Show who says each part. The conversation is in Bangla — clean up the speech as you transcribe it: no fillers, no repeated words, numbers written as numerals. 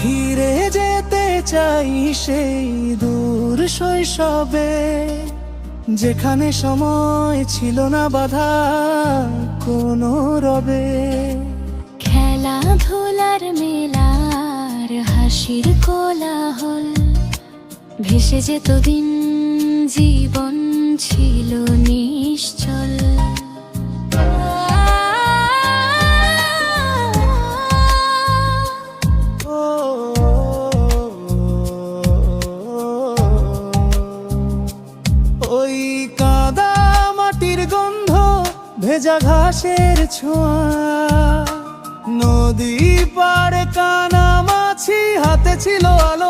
Speaker 1: ফিরে যেতে চাই সেই দূর শৈশবে, যেখানে সময় ছিল না বাধা কোনো রবে।
Speaker 2: খেলাধুলার মেলার হাসির কোলাহল, ভেসে যেত দিন, জীবন ছিল নিশ্চল।
Speaker 1: ওই কাদা মাটির গন্ধ, ভেজা ঘাসের ছোঁয়া, নদী পাড়ে কানামাছি, হাতে ছিল আলো